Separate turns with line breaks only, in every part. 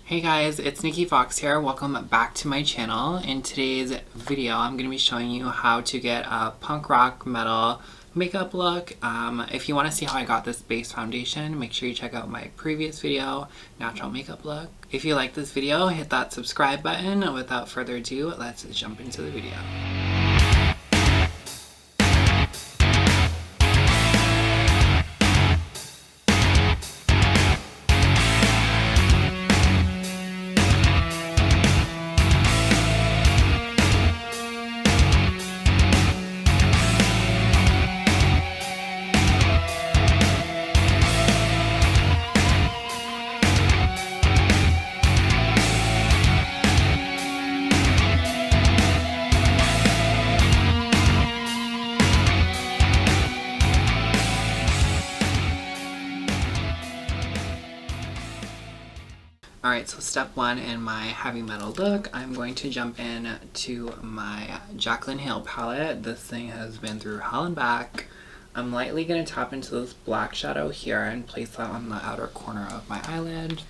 Hey guys, it's Nikki Fox here. Welcome back to my channel. In today's video, I'm going to be showing you how to get a punk rock metal makeup look. If you want to see how I got this base foundation, make sure you check out my previous video, natural makeup look. If you like this video, hit that subscribe button. Without further ado, let's jump into the video. Alright, so step one in my heavy metal look, I'm going to jump in to my Jaclyn Hill palette. This thing has been through hell and back. I'm lightly going to tap into this black shadow here and place that on the outer corner of my eyelid.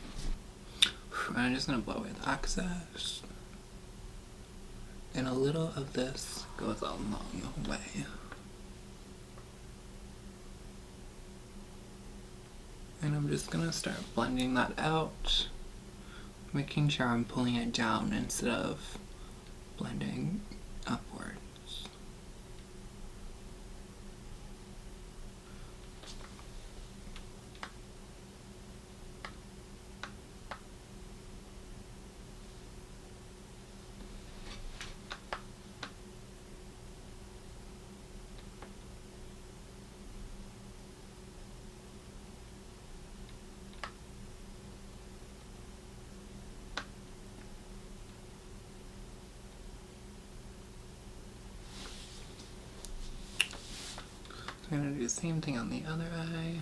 And I'm just going to blow with access. And a little of this goes a long way. And I'm just going to start blending that out, making sure I'm pulling it down instead of blending upwards. I'm going to do the same thing on the other eye.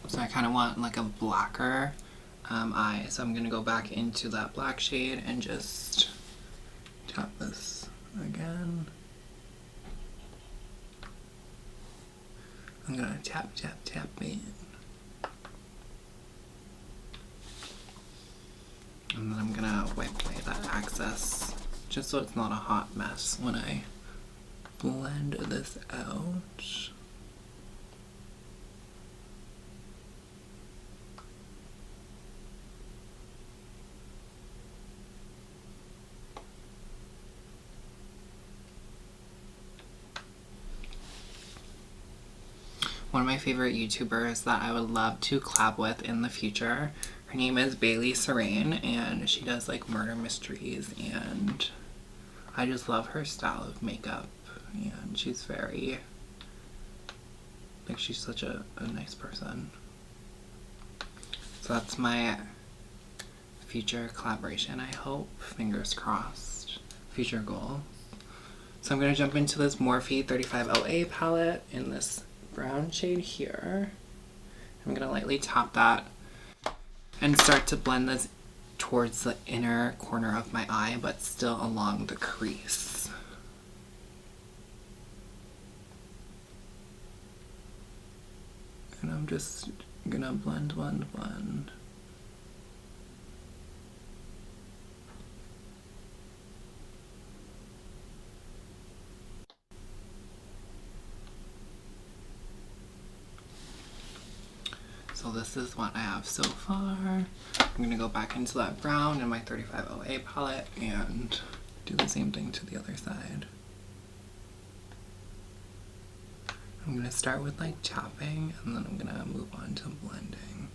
So I kind of want like a blacker eye, so I'm going to go back into that black shade and just tap this again. I'm gonna tap, tap, tap in. And then I'm gonna wipe away that excess, just so it's not a hot mess when I blend this out. One of my favorite YouTubers that I would love to collab with in the future. Her name is Bailey Serene, and she does like murder mysteries, and I just love her style of makeup, and she's very, like, she's such a nice person. So that's my future collaboration, I hope. Fingers crossed. Future goal. So I'm going to jump into this Morphe 35OA palette in this brown shade here. I'm going to lightly tap that and start to blend this towards the inner corner of my eye, but still along the crease. And I'm just going to blend, blend, blend. So this is what I have so far. I'm going to go back into that brown in my 35OA palette and do the same thing to the other side. I'm going to start with like tapping, and then I'm going to move on to blending.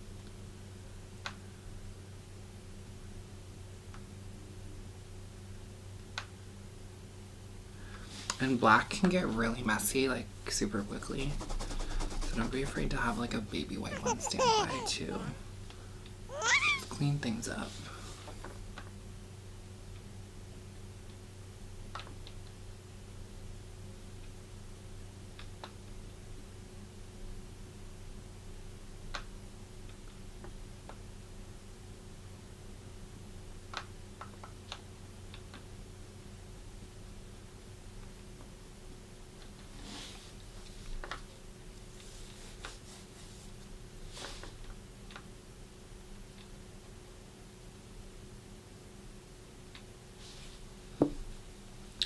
And black can get really messy like super quickly. So don't be afraid to have like a baby white one stand by too. Just clean things up.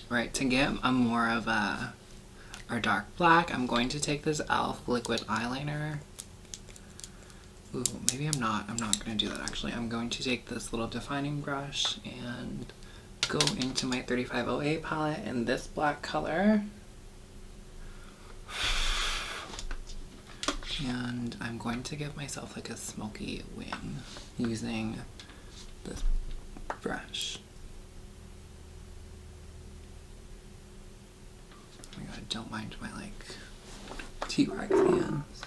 Right, to get a more of a dark black, I'm going to take this e.l.f. liquid eyeliner. Ooh, maybe I'm not going to do that actually. I'm going to take this little defining brush and go into my 3508 palette in this black color. And I'm going to give myself like a smoky wing using this brush. Oh my god, don't mind my like T-Rex hands.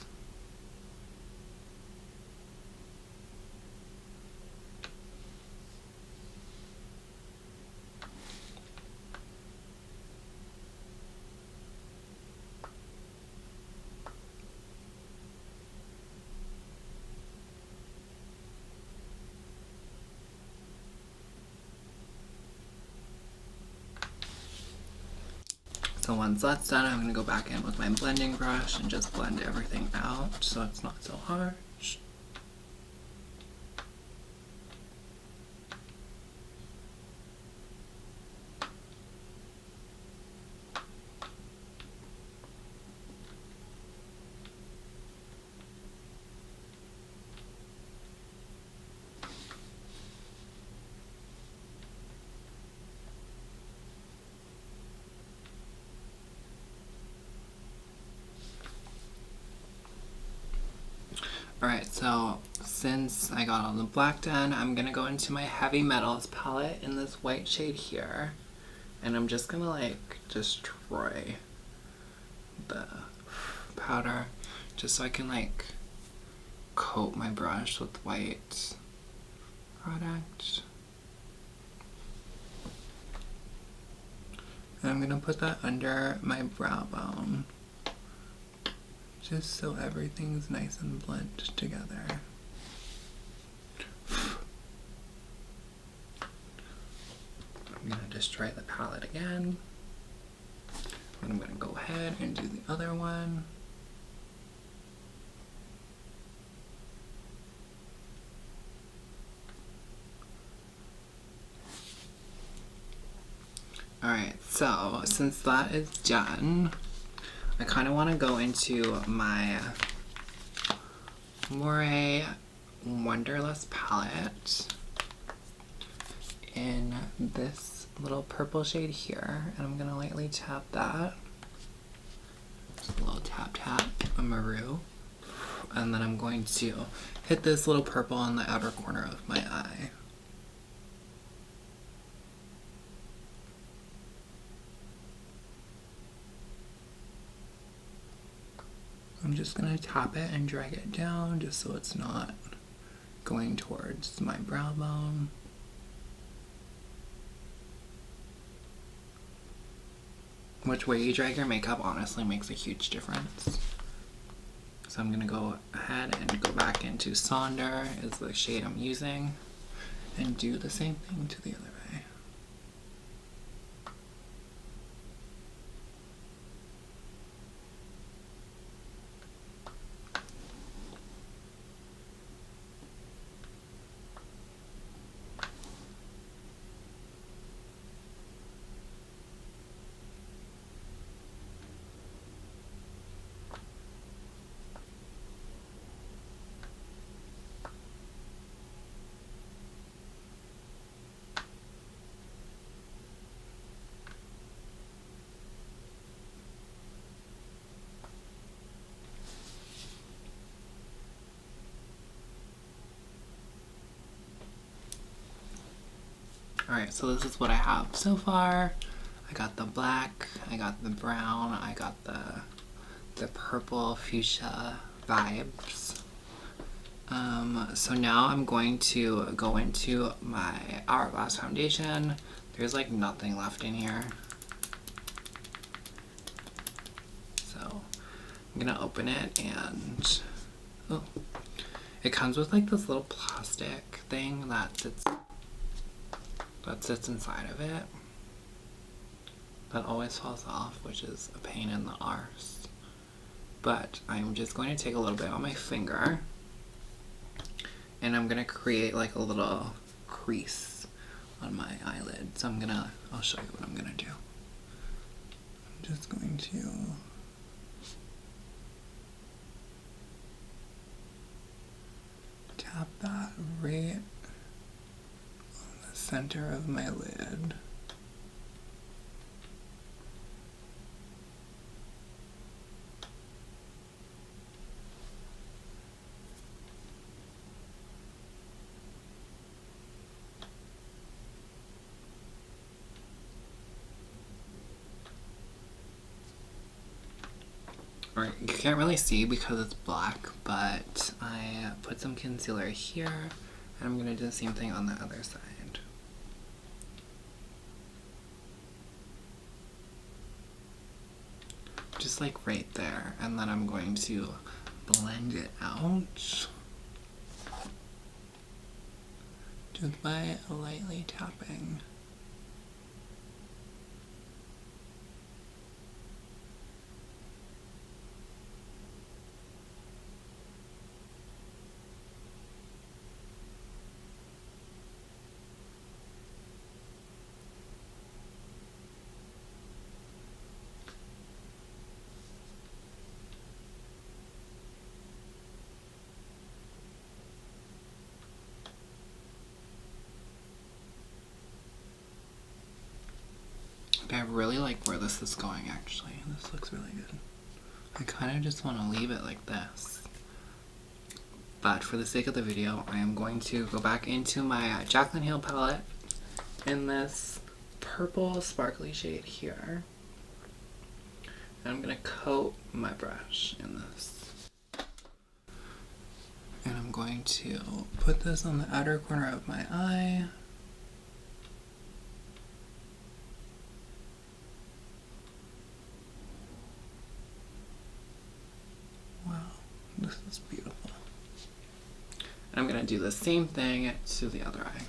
So once that's done, I'm going to go back in with my blending brush and just blend everything out so it's not so harsh. Alright, so since I got all the black done, I'm going to go into my Heavy Metals palette in this white shade here. And I'm just going to like destroy the powder just so I can like coat my brush with white product. And I'm going to put that under my brow bone, just so everything's nice and blended together. I'm going to destroy the palette again. And I'm going to go ahead and do the other one. Alright, so since that is done, I kind of want to go into my Morphe Wonderlust palette in this little purple shade here, and I'm going to lightly tap that. Just a little tap tap, a maroon. And then I'm going to hit this little purple on the outer corner of my eye. I'm just going to tap it and drag it down just so it's not going towards my brow bone. Which way you drag your makeup honestly makes a huge difference. So I'm going to go ahead and go back into Sonder is the shade I'm using and do the same thing to the other eye. Alright, so this is what I have so far. I got the black, I got the brown, I got the purple fuchsia vibes. So now I'm going to go into my Hourglass foundation. There's like nothing left in here. So I'm gonna open it and, oh, it comes with like this little plastic thing that sits inside of it. That always falls off, which is a pain in the arse. But I'm just going to take a little bit on my finger and I'm gonna create like a little crease on my eyelid. So I'll show you what I'm gonna do. I'm just going to tap that right on the center of my lid. Alright, you can't really see because it's black, but I put some concealer here, and I'm going to do the same thing on the other side. Just like right there, and then I'm going to blend it out just by lightly tapping. I really like where this is going, actually. This looks really good. I kind of just want to leave it like this. But for the sake of the video, I am going to go back into my Jaclyn Hill palette in this purple sparkly shade here. And I'm going to coat my brush in this. And I'm going to put this on the outer corner of my eye. This is beautiful. I'm going to do the same thing to the other eye.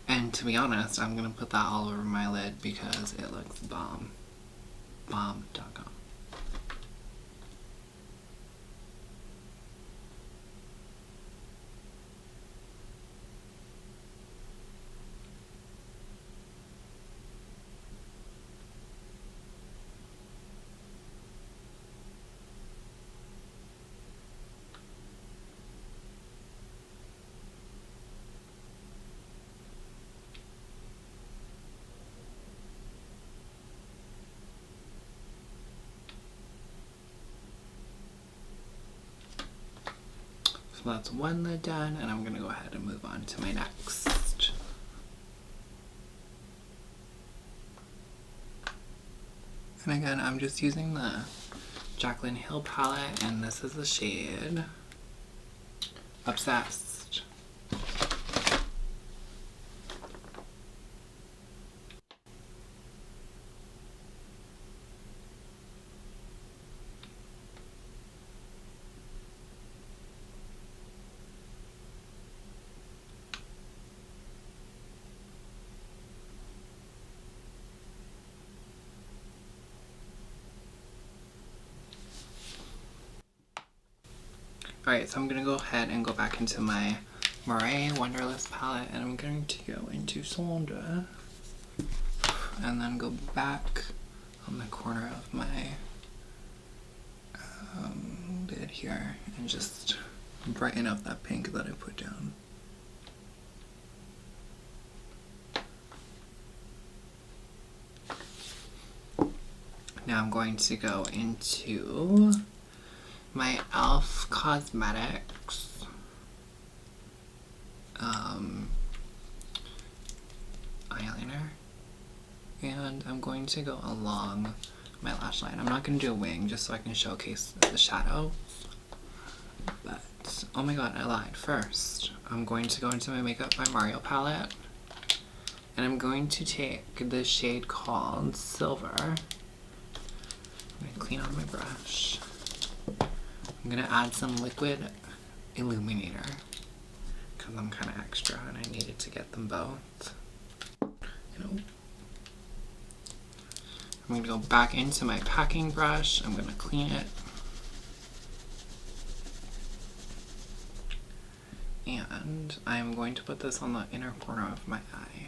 And to be honest, I'm going to put that all over my lid because it looks bomb. Bomb.com. So that's one lid done, and I'm going to go ahead and move on to my next. And again, I'm just using the Jaclyn Hill palette, and this is the shade Obsessed. Alright, so I'm going to go ahead and go back into my Morphe Wonderlust palette, and I'm going to go into Cendre, and then go back on the corner of my lid here, and just brighten up that pink that I put down. Now I'm going to go into my e.l.f. Cosmetics eyeliner, and I'm going to go along my lash line. I'm not going to do a wing just so I can showcase the shadow, but oh my god, I lied. First, I'm going to go into my Makeup by Mario palette, and I'm going to take the shade called Silver. I'm going to clean out my brush. I'm going to add some liquid illuminator because I'm kind of extra and I needed to get them both. I'm going to go back into my packing brush. I'm going to clean it. And I'm going to put this on the inner corner of my eye.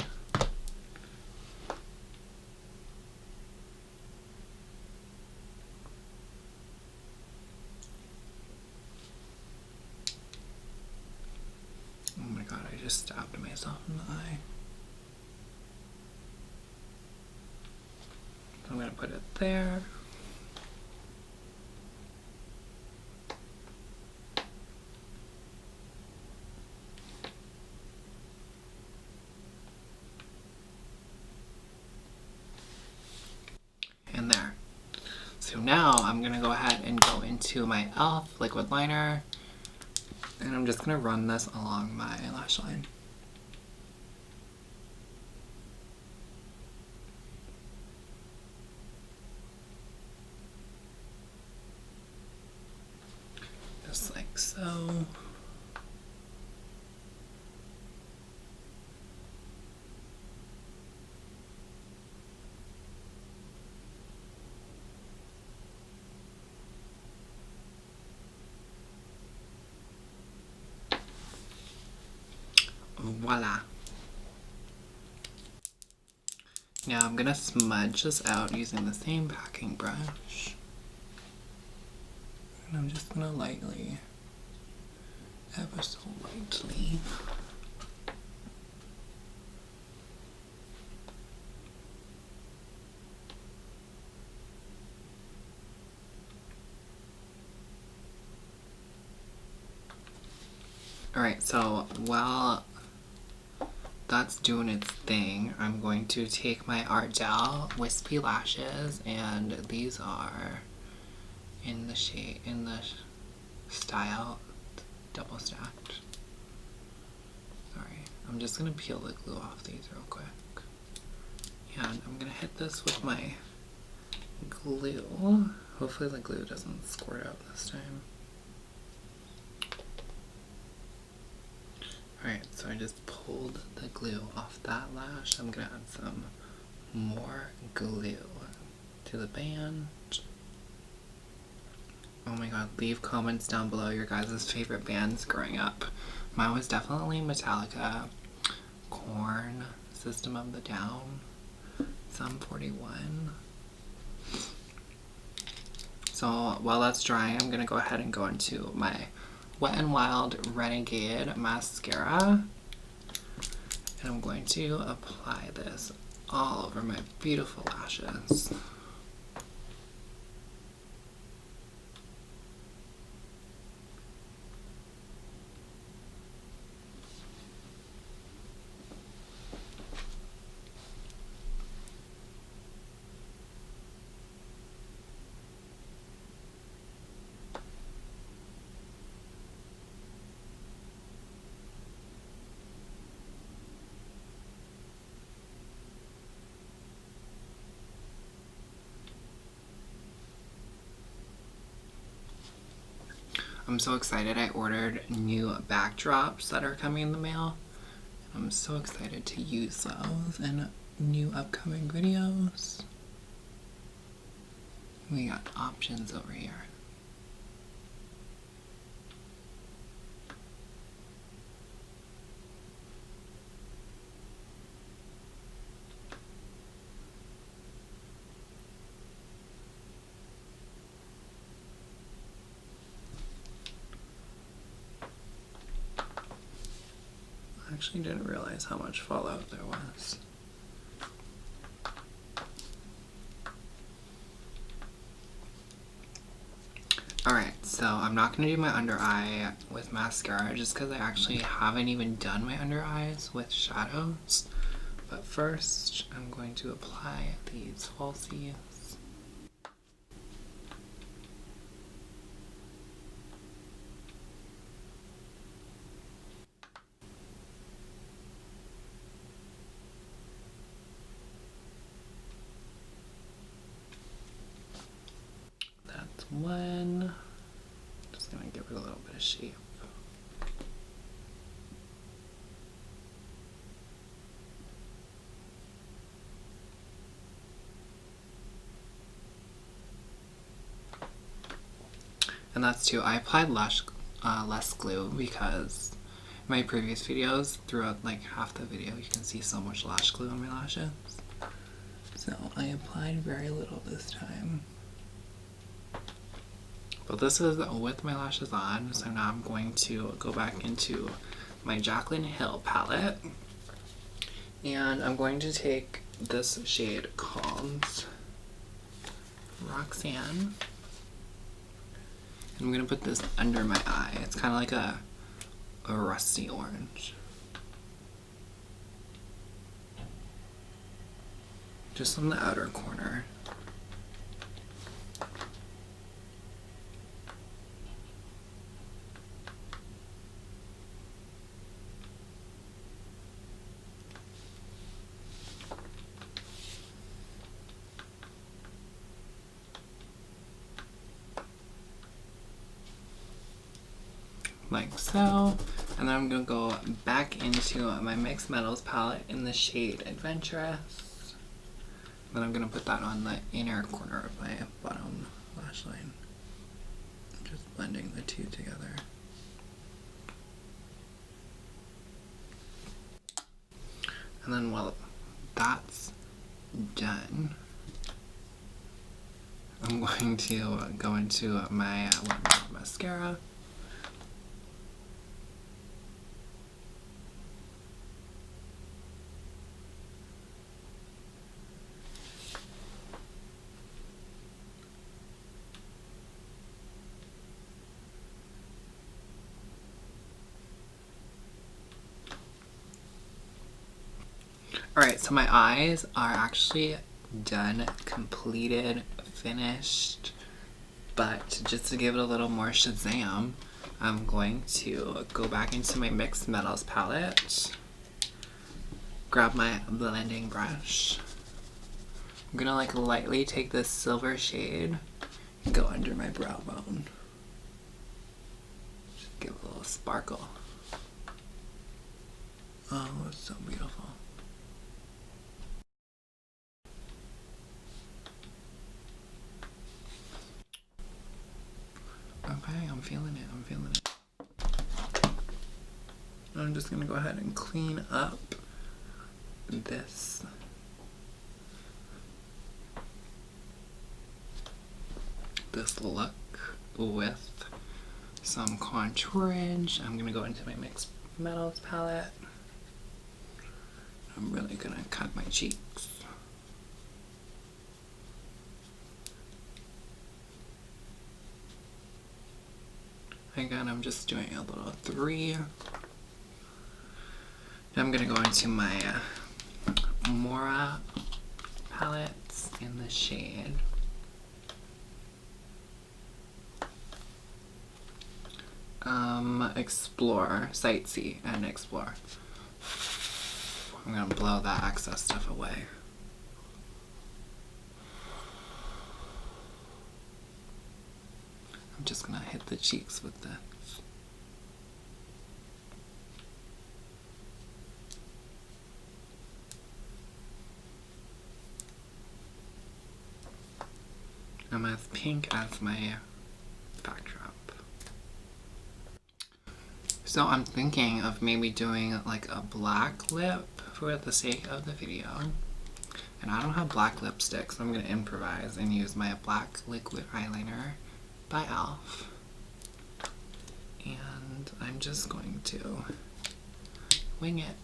Oh my god, I just stabbed myself in the eye. I'm going to put it there. And there. So now I'm going to go ahead and go into my e.l.f. liquid liner. And I'm just going to run this along my lash line. Just like so. Voila. Now I'm gonna smudge this out using the same packing brush. And I'm just gonna lightly, ever so lightly. Alright, so while that's doing its thing, I'm going to take my Ardelle Wispy Lashes, and these are in the shade, in the style double stacked. Sorry, I'm just gonna peel the glue off these real quick. And I'm gonna hit this with my glue. Hopefully the glue doesn't squirt out this time. Alright, so I just pulled the glue off that lash. I'm gonna add some more glue to the band. Oh my god, leave comments down below your guys' favorite bands growing up. Mine was definitely Metallica, Korn, System of the Down, Sum 41. So while that's drying, I'm gonna go ahead and go into my Wet n Wild Renegade Mascara. And I'm going to apply this all over my beautiful lashes. I'm so excited. I ordered new backdrops that are coming in the mail. I'm so excited to use those in new upcoming videos. We got options over here. I actually didn't realize how much fallout there was. Alright, so I'm not going to do my under eye with mascara just because I actually haven't even done my under eyes with shadows. But first, I'm going to apply these falsies. That's one. Just gonna give it a little bit of shape. And that's too, I applied less glue because in my previous videos, throughout like half the video, you can see so much lash glue on my lashes. So I applied very little this time. But this is with my lashes on, so now I'm going to go back into my Jaclyn Hill palette. And I'm going to take this shade called Roxanne. I'm gonna put this under my eye. It's kind of like a rusty orange. Just on the outer corner. Like so, and then I'm gonna go back into my Mixed Metals palette in the shade Adventurous. Then I'm gonna put that on the inner corner of my bottom lash line. Just blending the two together. And then while that's done, I'm going to go into my mascara. Alright, so my eyes are actually done, completed, finished, but just to give it a little more shazam, I'm going to go back into my Mixed Metals palette, grab my blending brush. I'm gonna like lightly take this silver shade and go under my brow bone. Just give it a little sparkle. Oh, it's so beautiful. Okay, I'm feeling it, I'm feeling it. I'm just gonna go ahead and clean up this look with some contourage. I'm gonna go into my Mixed Metals palette. I'm really gonna cut my cheeks. Again, I'm just doing a little 3. Now I'm gonna go into my Moira palettes in the shade Explore, Sightsee, and Explore. I'm gonna blow that excess stuff away. I'm just gonna hit the cheeks with this. I'm as pink as my backdrop. So I'm thinking of maybe doing like a black lip for the sake of the video. And I don't have black lipstick, so I'm gonna improvise and use my black liquid eyeliner by e.l.f. And I'm just going to wing it.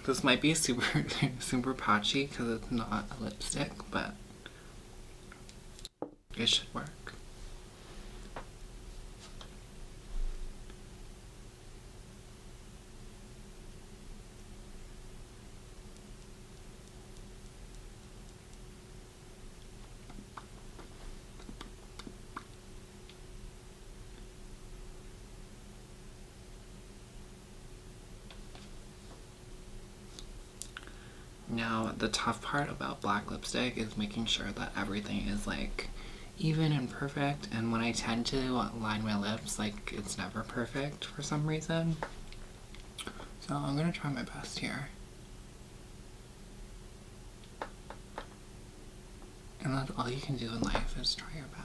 This might be super patchy because it's not a lipstick, but it should work. Now, the tough part about black lipstick is making sure that everything is like even and perfect, and when I tend to line my lips, like it's never perfect for some reason. So I'm gonna try my best here. And that's all you can do in life is try your best.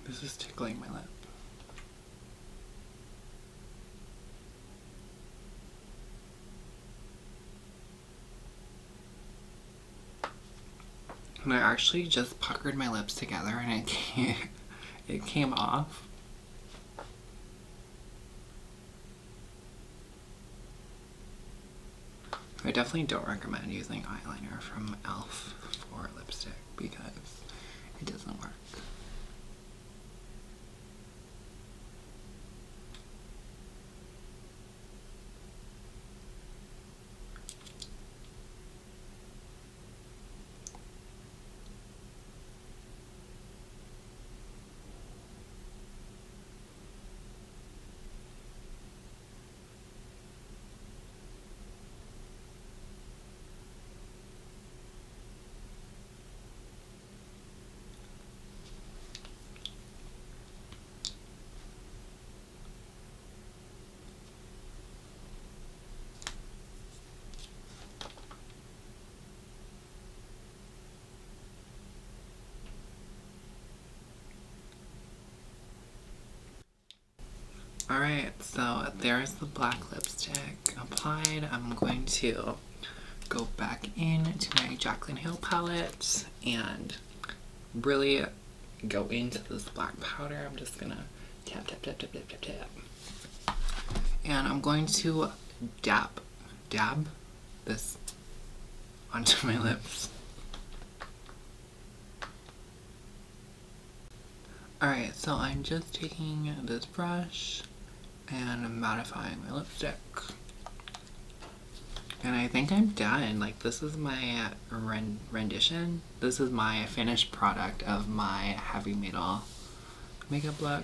This is tickling my lip. And I actually just puckered my lips together and it came off. I definitely don't recommend using eyeliner from e.l.f. for lipstick because it doesn't work. Alright, so there's the black lipstick applied. I'm going to go back into my Jaclyn Hill palette and really go into this black powder. I'm just gonna tap, tap, tap, tap, tap, tap, tap. And I'm going to dab this onto my lips. Alright, so I'm just taking this brush and I'm mattifying my lipstick. And I think I'm done. Like, this is my rendition. This is my finished product of my heavy metal makeup look.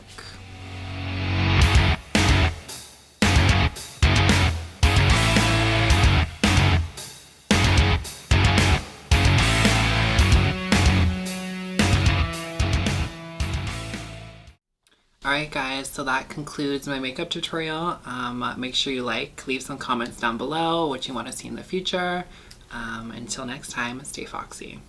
Alright guys, so that concludes my makeup tutorial. Make sure you leave some comments down below what you want to see in the future. Until next time, stay foxy.